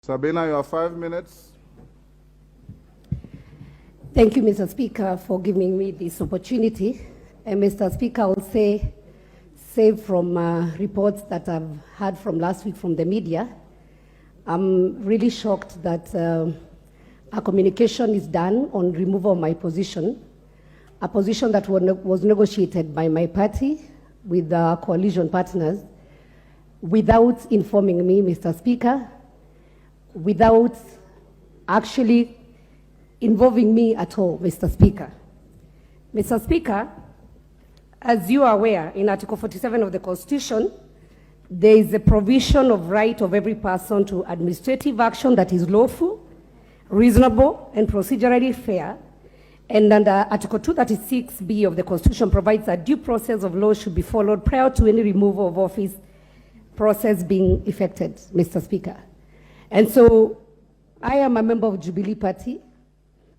Sabina, you have 5 minutes. Thank you, Mr. Speaker, for giving me this opportunity. And Mr. Speaker, I will say from reports that I've heard from last week from the media, I'm really shocked that a communication is done on removal of my position, a position that was negotiated by my party with our coalition partners without informing me, Mr. Speaker, without actually involving me at all, Mr. Speaker. Mr. Speaker, as you are aware, in Article 47 of the Constitution, there is a provision of right of every person to administrative action that is lawful, reasonable, and procedurally fair. And under Article 236B of the Constitution provides that due process of law should be followed prior to any removal of office process being effected, Mr. Speaker. And so I am a member of Jubilee Party.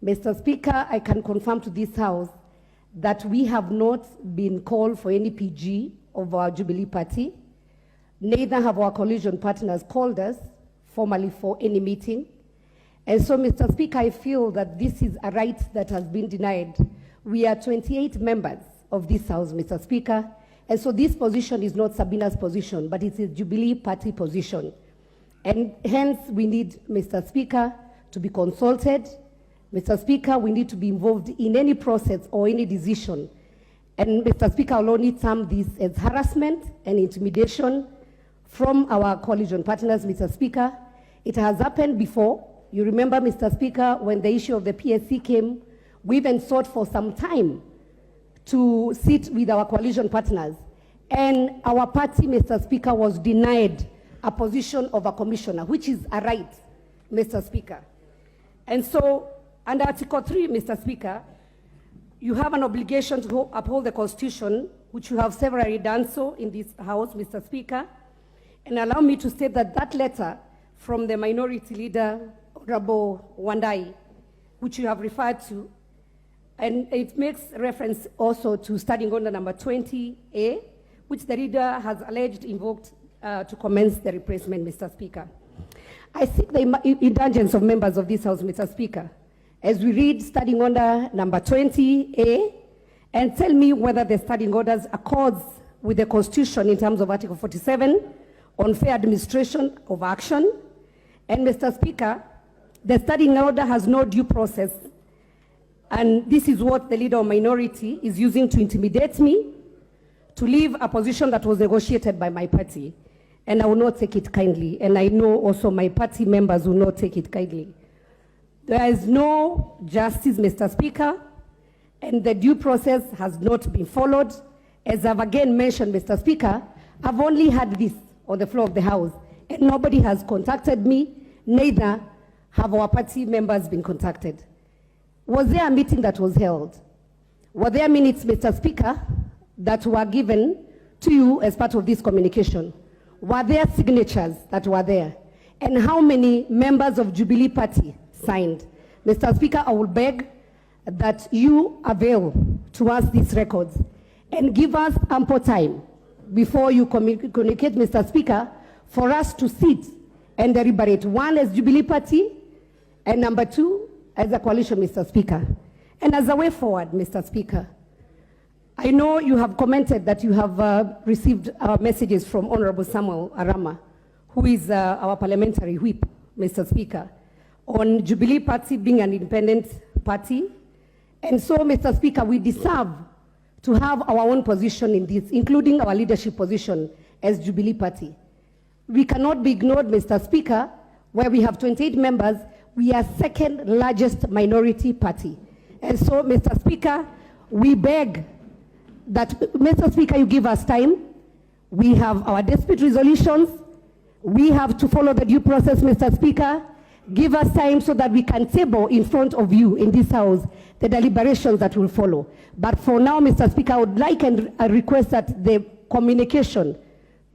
Mr. Speaker, I can confirm to this House that we have not been called for any PG of our Jubilee Party. Neither have our coalition partners called us formally for any meeting. And so, Mr. Speaker, I feel that this is a right that has been denied. We are 28 members of this House, Mr. Speaker. And so this position is not Sabina's position, but it's a Jubilee Party position. And hence, we need, Mr. Speaker, to be consulted. Mr. Speaker, we need to be involved in any process or any decision. And Mr. Speaker, I'll only term this as harassment and intimidation from our coalition partners, Mr. Speaker. It has happened before. You remember, Mr. Speaker, when the issue of the PSC came, we even sought for some time to sit with our coalition partners. And our party, Mr. Speaker, was denied a position of a commissioner, which is a right, Mr. Speaker. And so, under Article 3, Mr. Speaker, you have an obligation to uphold the Constitution, which you have severally done so in this House, Mr. Speaker. And allow me to state that that letter from the Minority Leader, Honorable Wandai, which you have referred to, and it makes reference also to Standing Order number 20A, which the leader has alleged invoked to commence the replacement, Mr. Speaker. I seek the indulgence of members of this House, Mr. Speaker, as we read Standing Order number 20A, and tell me whether the Standing Orders accords with the Constitution in terms of Article 47 on fair administration of action. And Mr. Speaker, the Standing Order has no due process, and this is what the leader of minority is using to intimidate me to leave a position that was negotiated by my party. And I will not take it kindly. And I know also my party members will not take it kindly. There is no justice, Mr. Speaker, and the due process has not been followed. As I've again mentioned, Mr. Speaker, I've only had this on the floor of the House, and nobody has contacted me, neither have our party members been contacted. Was there a meeting that was held? Were there minutes, Mr. Speaker, that were given to you as part of this communication? Were there signatures that were there? And how many members of Jubilee Party signed? Mr. Speaker, I will beg that you avail to us these records and give us ample time before you communicate, Mr. Speaker, for us to sit and deliberate. One, as Jubilee Party, and number two, as a coalition, Mr. Speaker. And as a way forward, Mr. Speaker, I know you have commented that you have received messages from Honorable Samuel Arama, who is our parliamentary whip, Mr. Speaker, on Jubilee Party being an independent party. And so, Mr. Speaker, we deserve to have our own position in this, including our leadership position as Jubilee Party. We cannot be ignored, Mr. Speaker, where we have 28 members. We are second largest minority party. And so, Mr. Speaker, we beg that, Mr. Speaker, you give us time. We have our dispute resolutions. We have to follow the due process, Mr. Speaker. Give us time so that we can table in front of you in this House the deliberations that will follow. But for now, Mr. Speaker, I would like and request that the communication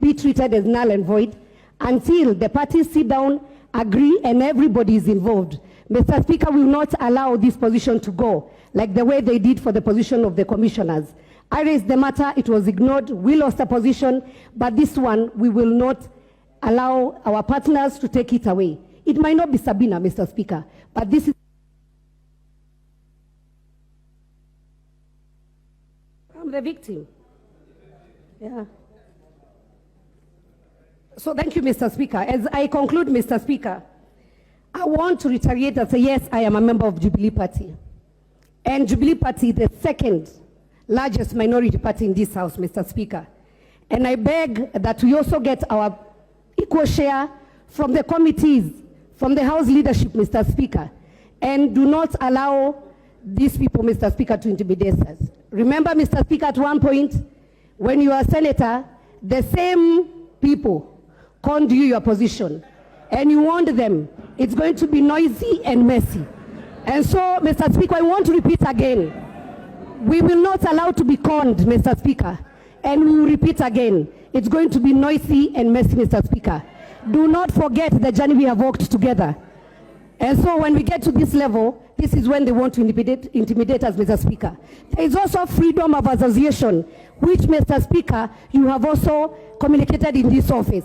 be treated as null and void until the parties sit down, agree, and everybody is involved. Mr. Speaker, we will not allow this position to go like the way they did for the position of the commissioners. I raised the matter, it was ignored, we lost a position, but this one, we will not allow our partners to take it away. It might not be Sabina, Mr. Speaker, but this is I'm the victim. Yeah. So thank you, Mr. Speaker. As I conclude, Mr. Speaker, I want to reiterate and say, yes, I am a member of Jubilee Party. And Jubilee Party is the second largest minority party in this House, Mr. Speaker. And I beg that we also get our equal share from the committees, from the House leadership, Mr. Speaker. And do not allow these people, Mr. Speaker, to intimidate us. Remember, Mr. Speaker, at one point, when you were a senator, the same people conned you your position, and you warned them it's going to be noisy and messy. And so, Mr. Speaker, I want to repeat again, we will not allow to be conned, Mr. Speaker, and we will repeat again, it's going to be noisy and messy, Mr. Speaker. Do not forget the journey we have walked together. And so when we get to this level, this is when they want to intimidate us, Mr. Speaker. There is also freedom of association, which, Mr. Speaker, you have also communicated in this office.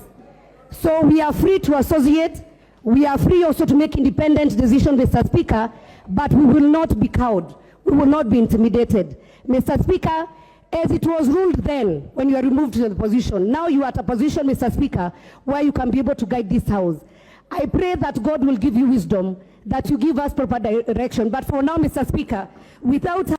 So we are free to associate. We are free also to make independent decisions, Mr. Speaker, but we will not be cowed. We will not be intimidated. Mr. Speaker, as it was ruled then, when you are removed to the position, now you are at a position, Mr. Speaker, where you can be able to guide this House. I pray that God will give you wisdom, that you give us proper direction. But for now, Mr. Speaker, without